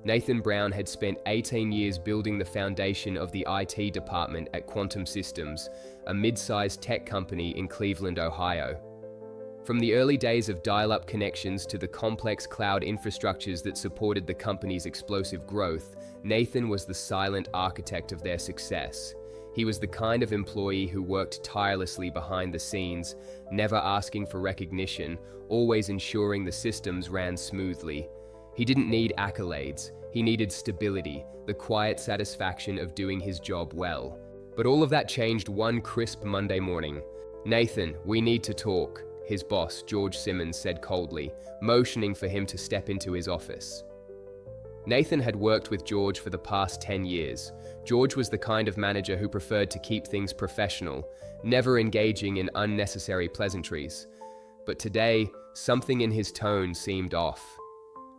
Nathan Brown had spent 18 years building the foundation of the IT department at Quantum Systems, a mid-sized tech company in Cleveland, Ohio. From the early days of dial-up connections to the complex cloud infrastructures that supported the company's explosive growth, Nathan was the silent architect of their success. He was the kind of employee who worked tirelessly behind the scenes, never asking for recognition, always ensuring the systems ran smoothly. He didn't need accolades, he needed stability, the quiet satisfaction of doing his job well. But all of that changed one crisp Monday morning. "Nathan, we need to talk," his boss, George Simmons, said coldly, motioning for him to step into his office. Nathan had worked with George for the past 10 years. George was the kind of manager who preferred to keep things professional, never engaging in unnecessary pleasantries. But today, something in his tone seemed off.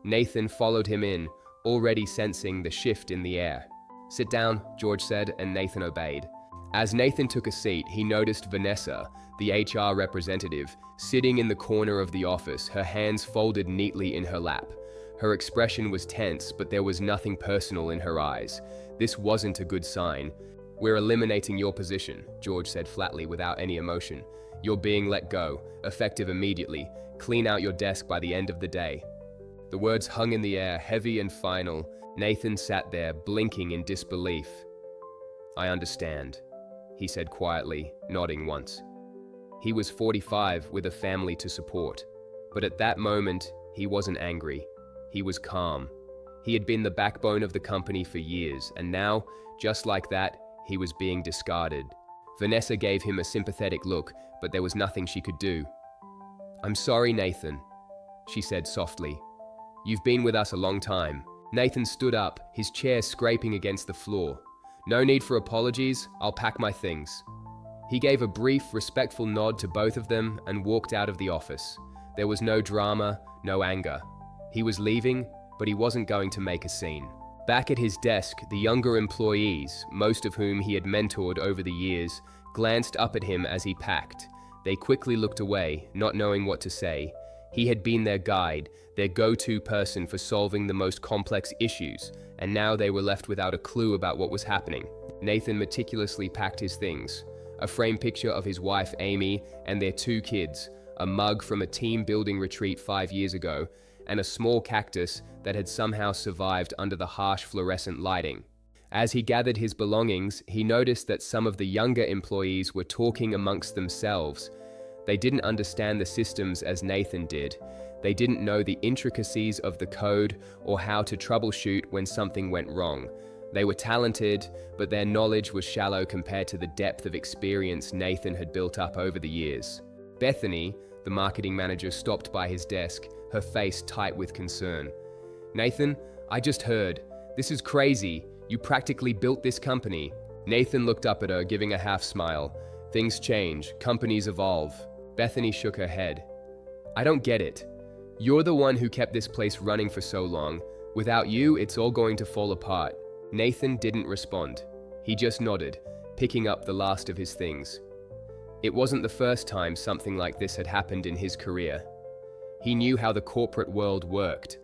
Nathan followed him in, already sensing the shift in the air. "Sit down," George said, and Nathan obeyed. As Nathan took a seat, he noticed Vanessa, the HR representative, sitting in the corner of the office, her hands folded neatly in her lap. Her expression was tense, but there was nothing personal in her eyes. This wasn't a good sign. "We're eliminating your position," George said flatly without any emotion. "You're being let go, effective immediately. Clean out your desk by the end of the day." The words hung in the air, heavy and final. Nathan sat there, blinking in disbelief. "I understand," he said quietly, nodding once. He was 45 with a family to support. But at that moment, he wasn't angry. He was calm. He had been the backbone of the company for years, and now, just like that, he was being discarded. Vanessa gave him a sympathetic look, but there was nothing she could do. "I'm sorry, Nathan," she said softly. "You've been with us a long time." Nathan stood up, his chair scraping against the floor. "No need for apologies, I'll pack my things." He gave a brief, respectful nod to both of them and walked out of the office. There was no drama, no anger. He was leaving, but he wasn't going to make a scene. Back at his desk, the younger employees, most of whom he had mentored over the years, glanced up at him as he packed. They quickly looked away, not knowing what to say. He had been their guide, their go-to person for solving the most complex issues, and now they were left without a clue about what was happening. Nathan meticulously packed his things. A framed picture of his wife, Amy, and their 2 kids, a mug from a team-building retreat 5 years ago, and a small cactus that had somehow survived under the harsh fluorescent lighting. As he gathered his belongings, he noticed that some of the younger employees were talking amongst themselves. They didn't understand the systems as Nathan did. They didn't know the intricacies of the code or how to troubleshoot when something went wrong. They were talented, but their knowledge was shallow compared to the depth of experience Nathan had built up over the years. Bethany, the marketing manager, stopped by his desk, her face tight with concern. "Nathan, I just heard. This is crazy. You practically built this company." Nathan looked up at her, giving a half smile. "Things change. Companies evolve." Bethany shook her head. "I don't get it. You're the one who kept this place running for so long. Without you, it's all going to fall apart." Nathan didn't respond. He just nodded, picking up the last of his things. It wasn't the first time something like this had happened in his career. He knew how the corporate world worked.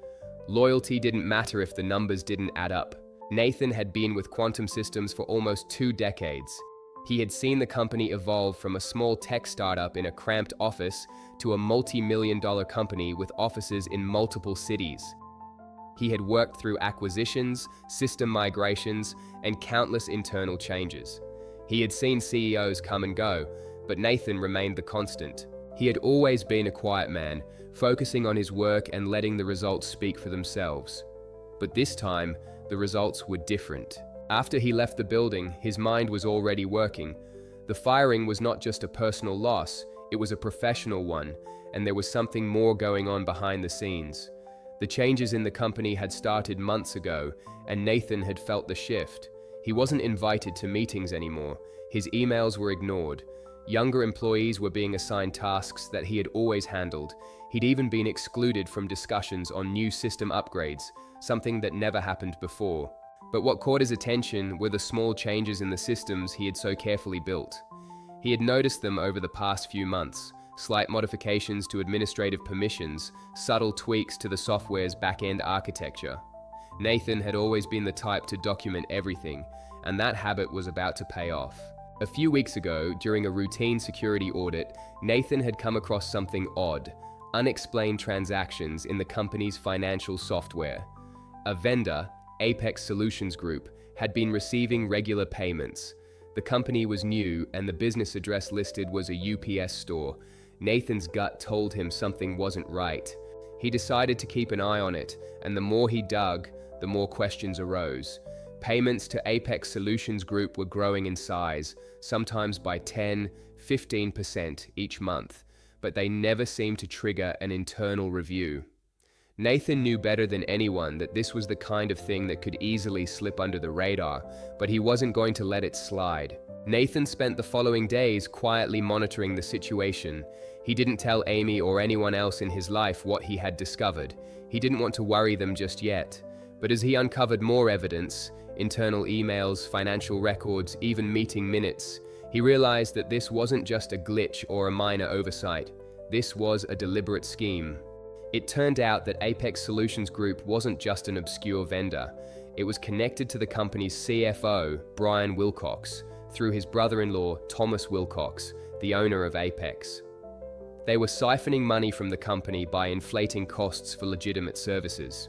Loyalty didn't matter if the numbers didn't add up. Nathan had been with Quantum Systems for almost 2 decades. He had seen the company evolve from a small tech startup in a cramped office to a multi-million-dollar company with offices in multiple cities. He had worked through acquisitions, system migrations, and countless internal changes. He had seen CEOs come and go, but Nathan remained the constant. He had always been a quiet man, focusing on his work and letting the results speak for themselves. But this time, the results were different. After he left the building, his mind was already working. The firing was not just a personal loss, it was a professional one, and there was something more going on behind the scenes. The changes in the company had started months ago, and Nathan had felt the shift. He wasn't invited to meetings anymore. His emails were ignored. Younger employees were being assigned tasks that he had always handled. He'd even been excluded from discussions on new system upgrades, something that never happened before. But what caught his attention were the small changes in the systems he had so carefully built. He had noticed them over the past few months. Slight modifications to administrative permissions, subtle tweaks to the software's back-end architecture. Nathan had always been the type to document everything, and that habit was about to pay off. A few weeks ago, during a routine security audit, Nathan had come across something odd: unexplained transactions in the company's financial software. A vendor, Apex Solutions Group, had been receiving regular payments. The company was new, and the business address listed was a UPS store. Nathan's gut told him something wasn't right. He decided to keep an eye on it, and the more he dug, the more questions arose. Payments to Apex Solutions Group were growing in size, sometimes by 10, 15% each month, but they never seemed to trigger an internal review. Nathan knew better than anyone that this was the kind of thing that could easily slip under the radar, but he wasn't going to let it slide. Nathan spent the following days quietly monitoring the situation. He didn't tell Amy or anyone else in his life what he had discovered. He didn't want to worry them just yet. But as he uncovered more evidence, internal emails, financial records, even meeting minutes, he realized that this wasn't just a glitch or a minor oversight. This was a deliberate scheme. It turned out that Apex Solutions Group wasn't just an obscure vendor. It was connected to the company's CFO, Brian Wilcox, through his brother-in-law, Thomas Wilcox, the owner of Apex. They were siphoning money from the company by inflating costs for legitimate services.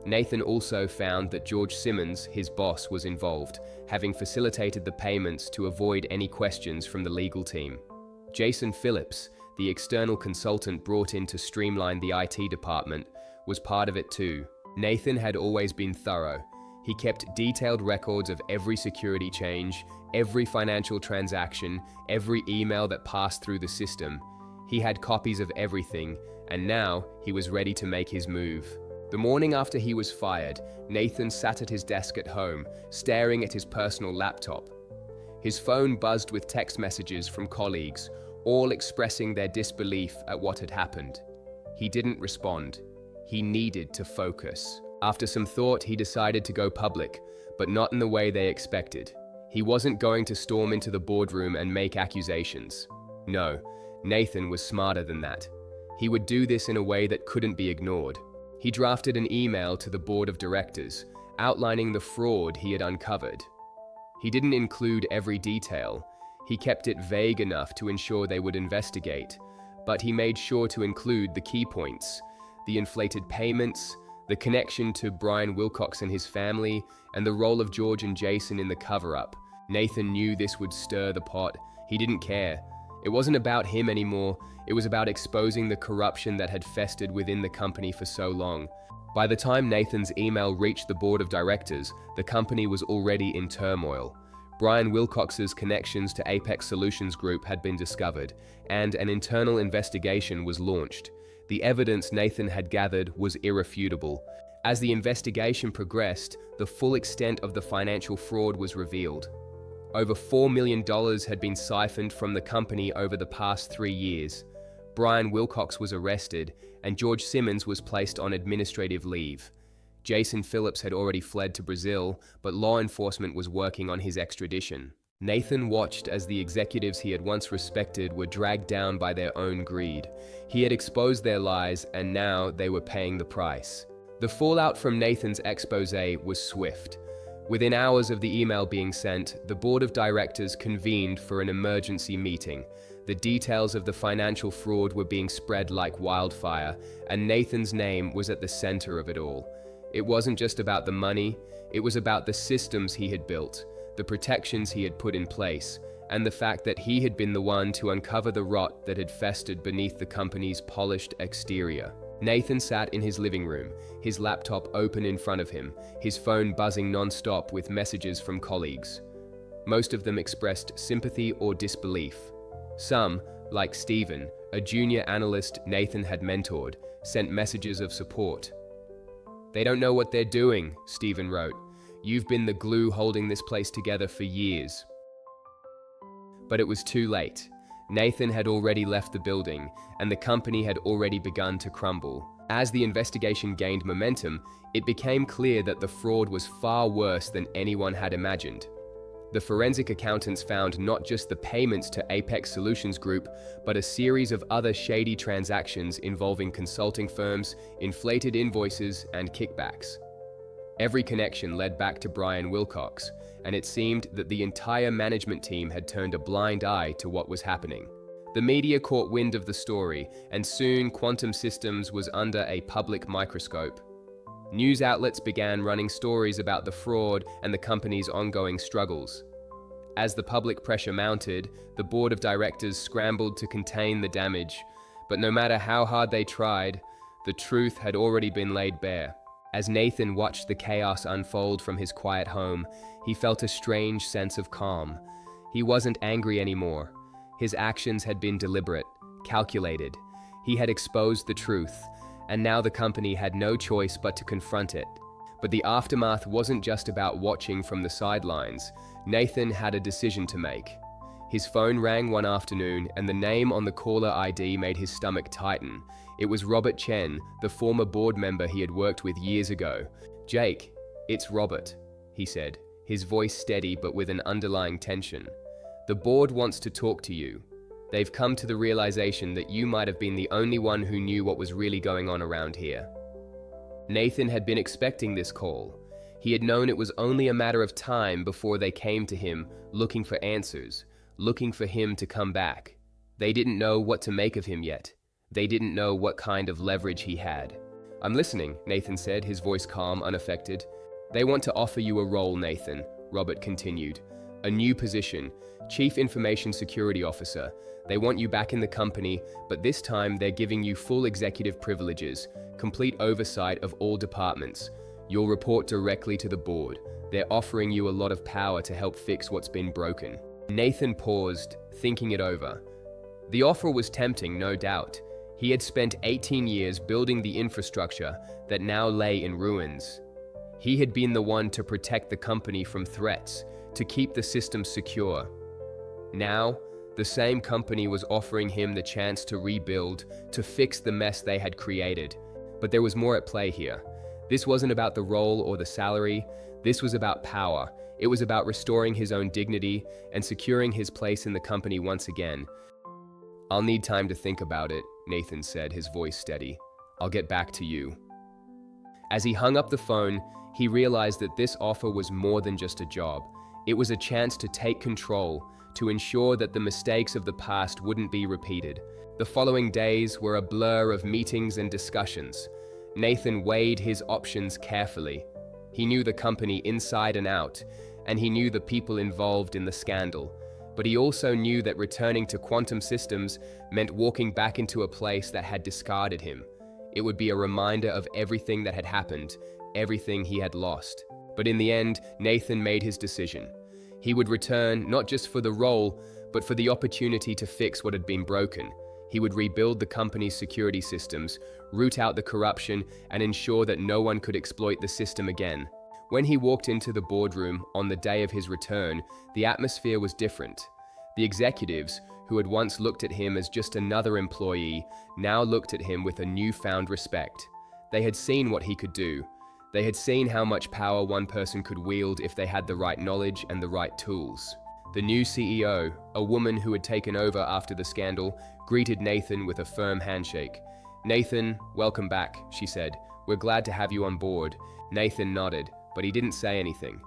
Nathan also found that George Simmons, his boss, was involved, having facilitated the payments to avoid any questions from the legal team. Jason Phillips, the external consultant brought in to streamline the IT department, was part of it too. Nathan had always been thorough. He kept detailed records of every security change, every financial transaction, every email that passed through the system. He had copies of everything, and now he was ready to make his move. The morning after he was fired, Nathan sat at his desk at home, staring at his personal laptop. His phone buzzed with text messages from colleagues, all expressing their disbelief at what had happened. He didn't respond. He needed to focus. After some thought, he decided to go public, but not in the way they expected. He wasn't going to storm into the boardroom and make accusations. No, Nathan was smarter than that. He would do this in a way that couldn't be ignored. He drafted an email to the board of directors, outlining the fraud he had uncovered. He didn't include every detail. He kept it vague enough to ensure they would investigate, but he made sure to include the key points: the inflated payments, the connection to Brian Wilcox and his family, and the role of George and Jason in the cover-up. Nathan knew this would stir the pot. He didn't care. It wasn't about him anymore. It was about exposing the corruption that had festered within the company for so long. By the time Nathan's email reached the board of directors, the company was already in turmoil. Brian Wilcox's connections to Apex Solutions Group had been discovered, and an internal investigation was launched. The evidence Nathan had gathered was irrefutable. As the investigation progressed, the full extent of the financial fraud was revealed. Over $4 million had been siphoned from the company over the past 3 years. Brian Wilcox was arrested, and George Simmons was placed on administrative leave. Jason Phillips had already fled to Brazil, but law enforcement was working on his extradition. Nathan watched as the executives he had once respected were dragged down by their own greed. He had exposed their lies, and now they were paying the price. The fallout from Nathan's expose was swift. Within hours of the email being sent, the board of directors convened for an emergency meeting. The details of the financial fraud were being spread like wildfire, and Nathan's name was at the center of it all. It wasn't just about the money, it was about the systems he had built, the protections he had put in place, and the fact that he had been the one to uncover the rot that had festered beneath the company's polished exterior. Nathan sat in his living room, his laptop open in front of him, his phone buzzing non-stop with messages from colleagues. Most of them expressed sympathy or disbelief. Some, like Stephen, a junior analyst Nathan had mentored, sent messages of support. "They don't know what they're doing," Stephen wrote. "You've been the glue holding this place together for years." But it was too late. Nathan had already left the building, and the company had already begun to crumble. As the investigation gained momentum, it became clear that the fraud was far worse than anyone had imagined. The forensic accountants found not just the payments to Apex Solutions Group, but a series of other shady transactions involving consulting firms, inflated invoices, and kickbacks. Every connection led back to Brian Wilcox, and it seemed that the entire management team had turned a blind eye to what was happening. The media caught wind of the story, and soon Quantum Systems was under a public microscope. News outlets began running stories about the fraud and the company's ongoing struggles. As the public pressure mounted, the board of directors scrambled to contain the damage, but no matter how hard they tried, the truth had already been laid bare. As Nathan watched the chaos unfold from his quiet home, he felt a strange sense of calm. He wasn't angry anymore. His actions had been deliberate, calculated. He had exposed the truth, and now the company had no choice but to confront it. But the aftermath wasn't just about watching from the sidelines. Nathan had a decision to make. His phone rang one afternoon, and the name on the caller ID made his stomach tighten. It was Robert Chen, the former board member he had worked with years ago. "Jake, it's Robert," he said, his voice steady but with an underlying tension. "The board wants to talk to you. They've come to the realization that you might have been the only one who knew what was really going on around here." Nathan had been expecting this call. He had known it was only a matter of time before they came to him, looking for answers, looking for him to come back. They didn't know what to make of him yet. They didn't know what kind of leverage he had. "I'm listening," Nathan said, his voice calm, unaffected. "They want to offer you a role, Nathan," Robert continued. "A new position, Chief Information Security Officer. They want you back in the company, but this time they're giving you full executive privileges, complete oversight of all departments. You'll report directly to the board. They're offering you a lot of power to help fix what's been broken." Nathan paused, thinking it over. The offer was tempting, no doubt. He had spent 18 years building the infrastructure that now lay in ruins. He had been the one to protect the company from threats, to keep the system secure. Now, the same company was offering him the chance to rebuild, to fix the mess they had created. But there was more at play here. This wasn't about the role or the salary. This was about power. It was about restoring his own dignity and securing his place in the company once again. "I'll need time to think about it," Nathan said, his voice steady. "I'll get back to you." As he hung up the phone, he realized that this offer was more than just a job. It was a chance to take control, to ensure that the mistakes of the past wouldn't be repeated. The following days were a blur of meetings and discussions. Nathan weighed his options carefully. He knew the company inside and out, and he knew the people involved in the scandal. But he also knew that returning to Quantum Systems meant walking back into a place that had discarded him. It would be a reminder of everything that had happened, everything he had lost. But in the end, Nathan made his decision. He would return not just for the role, but for the opportunity to fix what had been broken. He would rebuild the company's security systems, root out the corruption, and ensure that no one could exploit the system again. When he walked into the boardroom on the day of his return, the atmosphere was different. The executives, who had once looked at him as just another employee, now looked at him with a newfound respect. They had seen what he could do. They had seen how much power one person could wield if they had the right knowledge and the right tools. The new CEO, a woman who had taken over after the scandal, greeted Nathan with a firm handshake. "Nathan, welcome back," she said. "We're glad to have you on board." Nathan nodded, but he didn't say anything.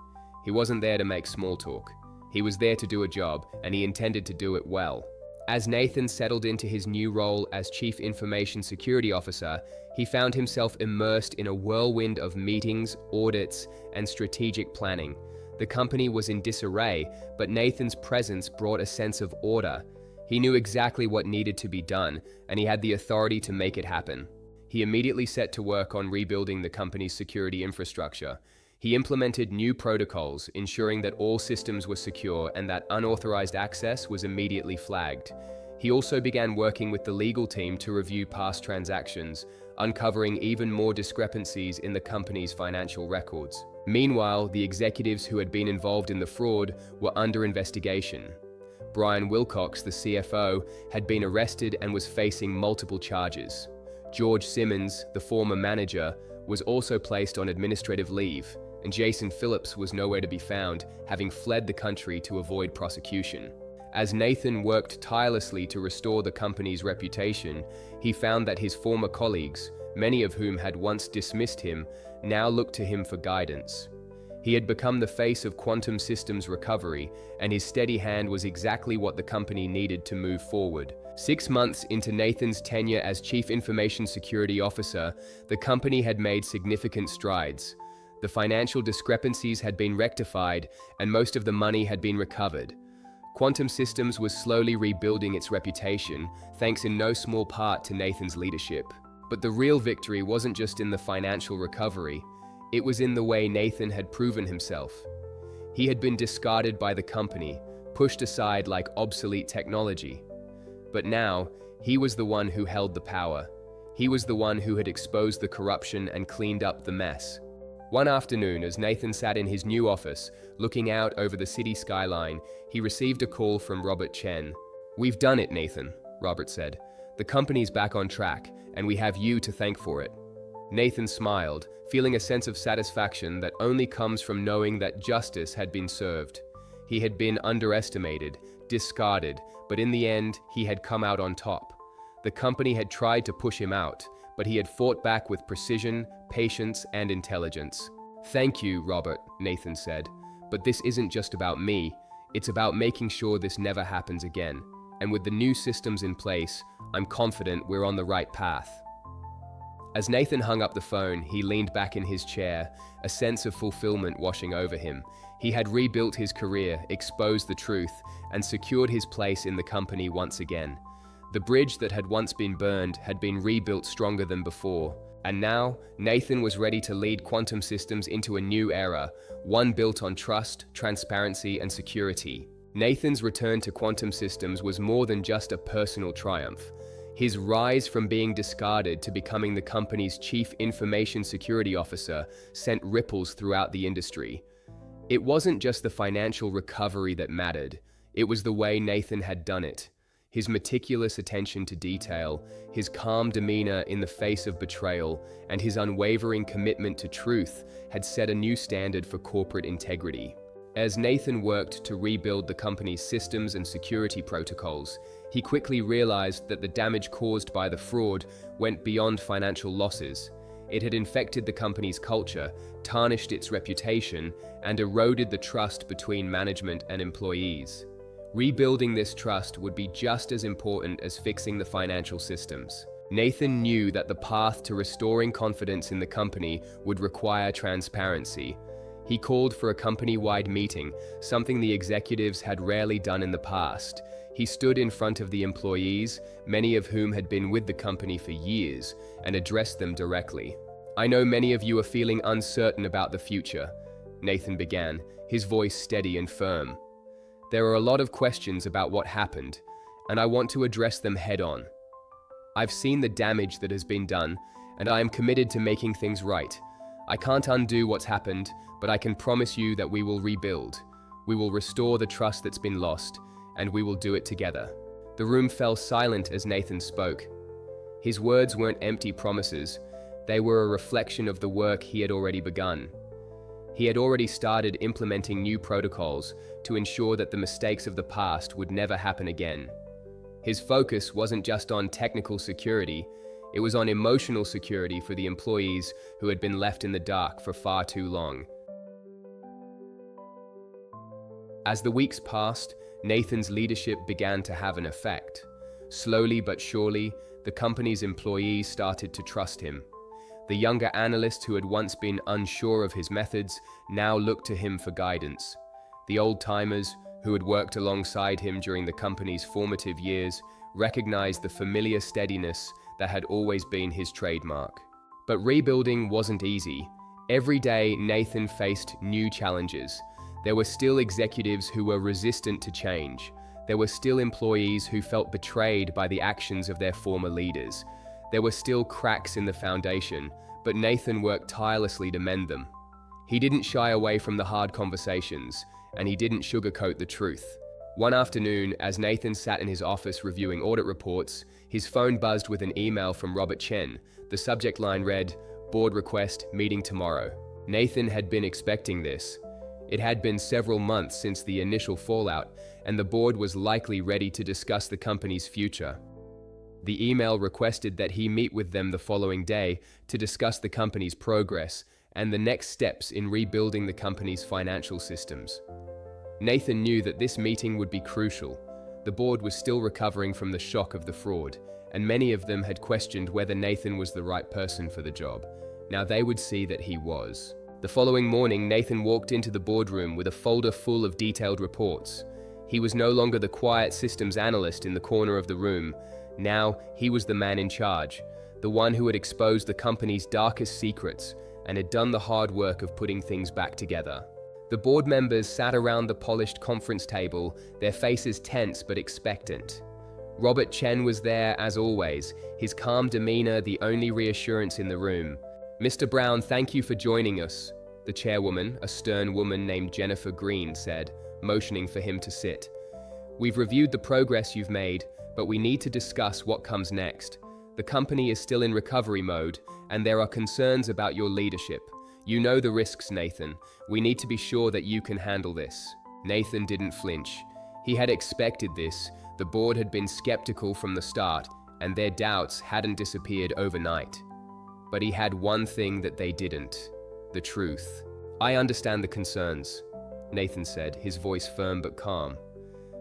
He wasn't there to make small talk. He was there to do a job, and he intended to do it well. As Nathan settled into his new role as Chief Information Security Officer, he found himself immersed in a whirlwind of meetings, audits, and strategic planning. The company was in disarray, but Nathan's presence brought a sense of order. He knew exactly what needed to be done, and he had the authority to make it happen. He immediately set to work on rebuilding the company's security infrastructure. He implemented new protocols, ensuring that all systems were secure and that unauthorized access was immediately flagged. He also began working with the legal team to review past transactions, uncovering even more discrepancies in the company's financial records. Meanwhile, the executives who had been involved in the fraud were under investigation. Brian Wilcox, the CFO, had been arrested and was facing multiple charges. George Simmons, the former manager, was also placed on administrative leave, and Jason Phillips was nowhere to be found, having fled the country to avoid prosecution. As Nathan worked tirelessly to restore the company's reputation, he found that his former colleagues, many of whom had once dismissed him, now looked to him for guidance. He had become the face of Quantum Systems recovery, and his steady hand was exactly what the company needed to move forward. 6 months into Nathan's tenure as Chief Information Security Officer, the company had made significant strides. The financial discrepancies had been rectified, and most of the money had been recovered. Quantum Systems was slowly rebuilding its reputation, thanks in no small part to Nathan's leadership. But the real victory wasn't just in the financial recovery, it was in the way Nathan had proven himself. He had been discarded by the company, pushed aside like obsolete technology. But now, he was the one who held the power. He was the one who had exposed the corruption and cleaned up the mess. One afternoon, as Nathan sat in his new office, looking out over the city skyline, he received a call from Robert Chen. "We've done it, Nathan," Robert said. "The company's back on track, and we have you to thank for it." Nathan smiled, feeling a sense of satisfaction that only comes from knowing that justice had been served. He had been underestimated, discarded, but in the end, he had come out on top. The company had tried to push him out, but he had fought back with precision, patience, and intelligence. "Thank you, Robert," Nathan said. "But this isn't just about me. It's about making sure this never happens again. And with the new systems in place, I'm confident we're on the right path." As Nathan hung up the phone, he leaned back in his chair, a sense of fulfillment washing over him. He had rebuilt his career, exposed the truth, and secured his place in the company once again. The bridge that had once been burned had been rebuilt stronger than before. And now, Nathan was ready to lead Quantum Systems into a new era, one built on trust, transparency, and security. Nathan's return to Quantum Systems was more than just a personal triumph. His rise from being discarded to becoming the company's Chief Information Security Officer sent ripples throughout the industry. It wasn't just the financial recovery that mattered, it was the way Nathan had done it. His meticulous attention to detail, his calm demeanor in the face of betrayal, and his unwavering commitment to truth had set a new standard for corporate integrity. As Nathan worked to rebuild the company's systems and security protocols, he quickly realized that the damage caused by the fraud went beyond financial losses. It had infected the company's culture, tarnished its reputation, and eroded the trust between management and employees. Rebuilding this trust would be just as important as fixing the financial systems. Nathan knew that the path to restoring confidence in the company would require transparency. He called for a company-wide meeting, something the executives had rarely done in the past. He stood in front of the employees, many of whom had been with the company for years, and addressed them directly. "I know many of you are feeling uncertain about the future," Nathan began, his voice steady and firm. "There are a lot of questions about what happened, and I want to address them head-on. I've seen the damage that has been done, and I am committed to making things right. I can't undo what's happened, but I can promise you that we will rebuild. We will restore the trust that's been lost, and we will do it together." The room fell silent as Nathan spoke. His words weren't empty promises, they were a reflection of the work he had already begun. He had already started implementing new protocols to ensure that the mistakes of the past would never happen again. His focus wasn't just on technical security, it was on emotional security for the employees who had been left in the dark for far too long. As the weeks passed, Nathan's leadership began to have an effect. Slowly but surely, the company's employees started to trust him. The younger analysts who had once been unsure of his methods now looked to him for guidance. The old-timers, who had worked alongside him during the company's formative years, recognized the familiar steadiness that had always been his trademark. But rebuilding wasn't easy. Every day, Nathan faced new challenges. There were still executives who were resistant to change. There were still employees who felt betrayed by the actions of their former leaders. There were still cracks in the foundation, but Nathan worked tirelessly to mend them. He didn't shy away from the hard conversations, and he didn't sugarcoat the truth. One afternoon, as Nathan sat in his office reviewing audit reports, his phone buzzed with an email from Robert Chen. The subject line read, "Board request, meeting tomorrow." Nathan had been expecting this. It had been several months since the initial fallout, and the board was likely ready to discuss the company's future. The email requested that he meet with them the following day to discuss the company's progress and the next steps in rebuilding the company's financial systems. Nathan knew that this meeting would be crucial. The board was still recovering from the shock of the fraud, and many of them had questioned whether Nathan was the right person for the job. Now they would see that he was. The following morning, Nathan walked into the boardroom with a folder full of detailed reports. He was no longer the quiet systems analyst in the corner of the room. Now, he was the man in charge, the one who had exposed the company's darkest secrets and had done the hard work of putting things back together. The board members sat around the polished conference table, their faces tense but expectant. Robert Chen was there as always, his calm demeanor the only reassurance in the room. "Mr. Brown, thank you for joining us," the chairwoman, a stern woman named Jennifer Green, said, motioning for him to sit. "We've reviewed the progress you've made, but we need to discuss what comes next. The company is still in recovery mode, and there are concerns about your leadership. You know the risks, Nathan. We need to be sure that you can handle this." Nathan didn't flinch. He had expected this. The board had been skeptical from the start, and their doubts hadn't disappeared overnight. But he had one thing that they didn't: the truth. "I understand the concerns," Nathan said, his voice firm but calm.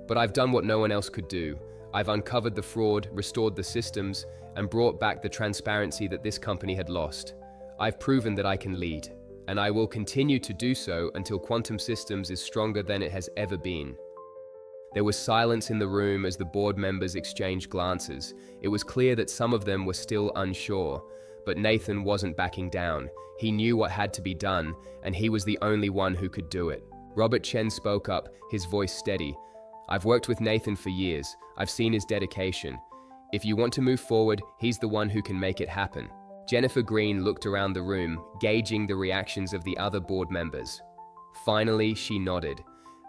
"But I've done what no one else could do. I've uncovered the fraud, restored the systems, and brought back the transparency that this company had lost. I've proven that I can lead, and I will continue to do so until Quantum Systems is stronger than it has ever been." There was silence in the room as the board members exchanged glances. It was clear that some of them were still unsure, but Nathan wasn't backing down. He knew what had to be done, and he was the only one who could do it. Robert Chen spoke up, his voice steady. "I've worked with Nathan for years. I've seen his dedication. If you want to move forward, he's the one who can make it happen." Jennifer Green looked around the room, gauging the reactions of the other board members. Finally, she nodded.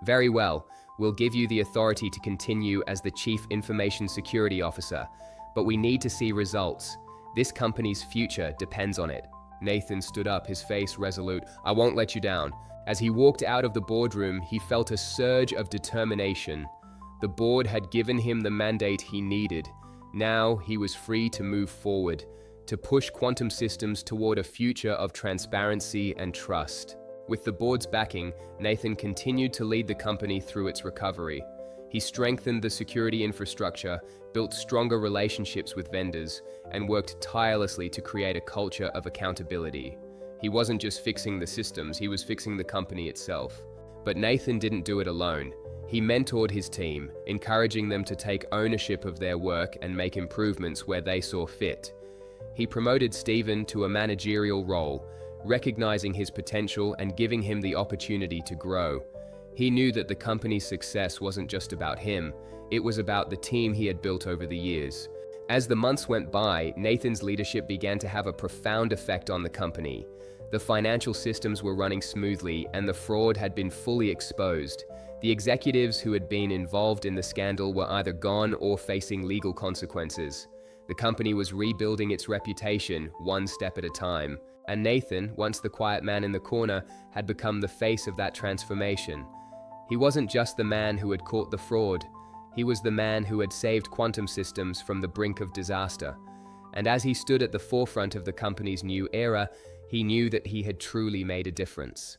"Very well. We'll give you the authority to continue as the Chief Information Security Officer, but we need to see results. This company's future depends on it." Nathan stood up, his face resolute. "I won't let you down." As he walked out of the boardroom, he felt a surge of determination. The board had given him the mandate he needed. Now he was free to move forward, to push Quantum Systems toward a future of transparency and trust. With the board's backing, Nathan continued to lead the company through its recovery. He strengthened the security infrastructure, built stronger relationships with vendors, and worked tirelessly to create a culture of accountability. He wasn't just fixing the systems, he was fixing the company itself. But Nathan didn't do it alone. He mentored his team, encouraging them to take ownership of their work and make improvements where they saw fit. He promoted Stephen to a managerial role, recognizing his potential and giving him the opportunity to grow. He knew that the company's success wasn't just about him, it was about the team he had built over the years. As the months went by, Nathan's leadership began to have a profound effect on the company. The financial systems were running smoothly and the fraud had been fully exposed. The executives who had been involved in the scandal were either gone or facing legal consequences. The company was rebuilding its reputation one step at a time. And Nathan, once the quiet man in the corner, had become the face of that transformation. He wasn't just the man who had caught the fraud. He was the man who had saved Quantum Systems from the brink of disaster. And as he stood at the forefront of the company's new era, he knew that he had truly made a difference.